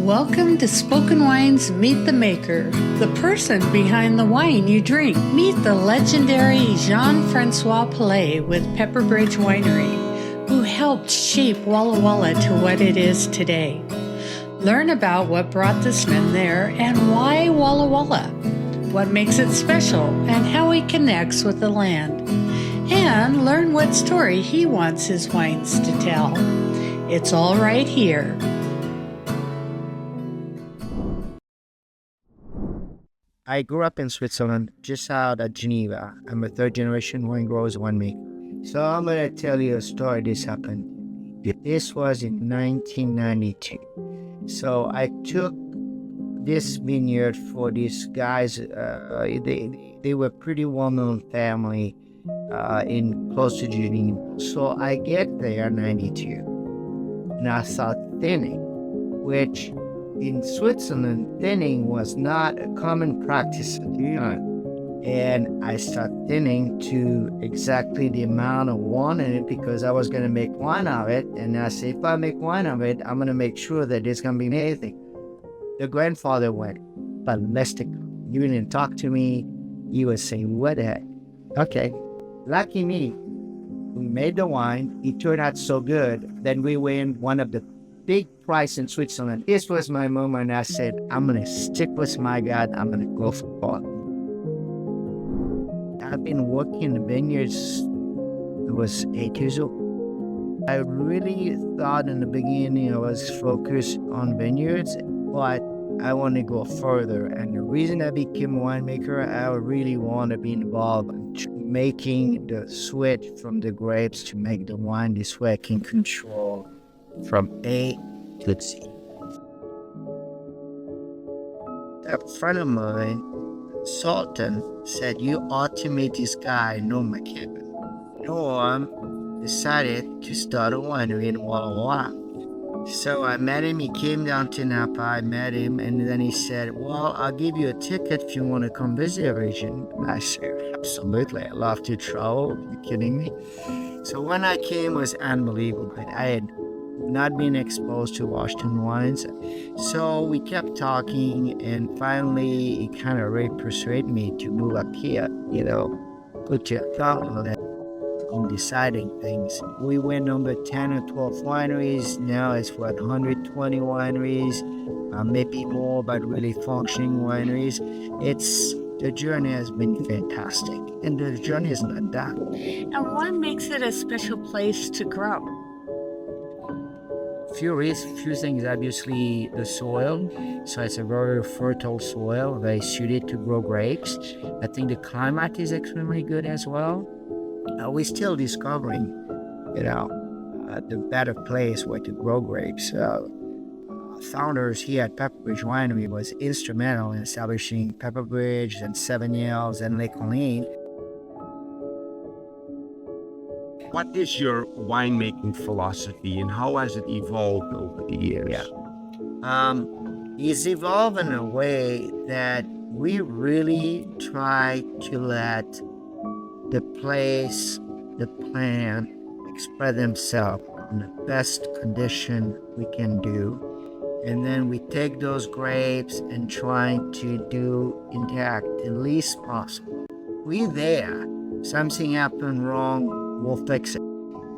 Welcome to Spoken Wines Meet the Maker, the person behind the wine you drink. Meet the legendary Jean-François Pellet with Pepperbridge Winery, who helped shape Walla Walla to what it is today. Learn about what brought this man there and why Walla Walla, what makes it special, and how he connects with the land. And learn what story he wants his wines to tell. It's all right here. I grew up in Switzerland, just out of Geneva. I'm a third-generation wine grower, winemaker. So I'm going to tell you a story. This happened. This was in 1992. So I took this vineyard for these guys. They were pretty well-known family in close to Geneva. So I get there in 92, and I start thinning, which in Switzerland, thinning was not a common practice. And I started thinning to exactly the amount I wanted because I was going to make wine of it. And I said, if I make wine of it, I'm going to make sure that it's going to be anything. The grandfather went ballistic. He didn't talk to me. He was saying, what the heck? Okay. Lucky me. We made the wine. It turned out so good. Then we win one of the big prize in Switzerland. This was my moment. I said, I'm going to stick with my God. I'm going to go for it. I've been working in the vineyards. I was 8 years old. I really thought in the beginning I was focused on vineyards, but I want to go further. And the reason I became a winemaker, I really want to be involved in making the switch from the grapes to make the wine. This way I can control from A to Z. A friend of mine, Sultan, said, you ought to meet this guy, Norm McKibben. Norm decided to start a winery in Walla Walla. So I met him, he came down to Napa, I met him, and then he said, well, I'll give you a ticket if you want to come visit the region. And I said, absolutely, I love to travel, are you kidding me? So when I came, it was unbelievable. I had not been exposed to Washington wines. So we kept talking, and finally he kind of really persuaded me to move up here, put your thumb on that in deciding things. We went over 10 or 12 wineries. Now it's 120 wineries, maybe more, but really functioning wineries. The journey has been fantastic, and the journey is not done. And what makes it a special place to grow? Few things, obviously the soil. So it's a very fertile soil, very suited to grow grapes. I think the climate is extremely good as well. We're still discovering, the better place where to grow grapes. Founders here at Pepperbridge Winery was instrumental in establishing Pepperbridge and Sauvignon and Les Collines. What is your winemaking philosophy, and how has it evolved over the years? It's evolved in a way that we really try to let the place, the plant, express themselves in the best condition we can do. And then we take those grapes and try to interact the least possible. We're there. Something happened wrong, we'll fix it.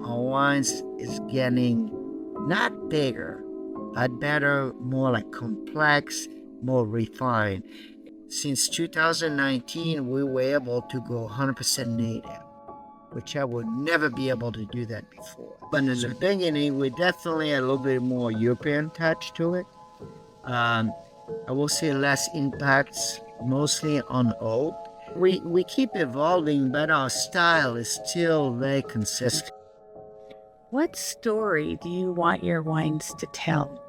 Our wines is getting not bigger, but better, more like complex, more refined. Since 2019, we were able to go 100% native, which I would never be able to do that before. But in the beginning, we definitely had a little bit more European touch to it. I will say less impacts, mostly on oak. We keep evolving, but our style is still very consistent. What story do you want your wines to tell?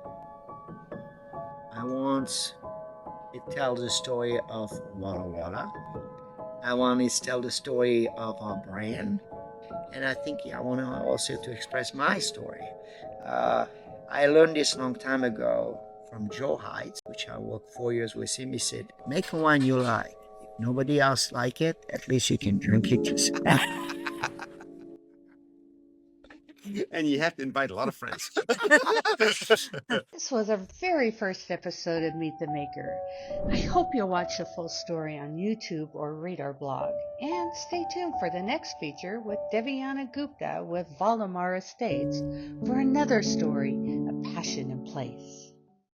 It tells the story of Walla Walla. I want to tell the story of our brand. And I think I want to also to express my story. I learned this a long time ago from Joe Heights, which I worked 4 years with him. He said, make a wine you like. If nobody else like it, at least you can drink it yourself. And you have to invite a lot of friends. This was our very first episode of Meet the Maker. I hope you'll watch the full story on YouTube or read our blog. And stay tuned for the next feature with Devyana Gupta with Valamar Estates for another story of passion and place.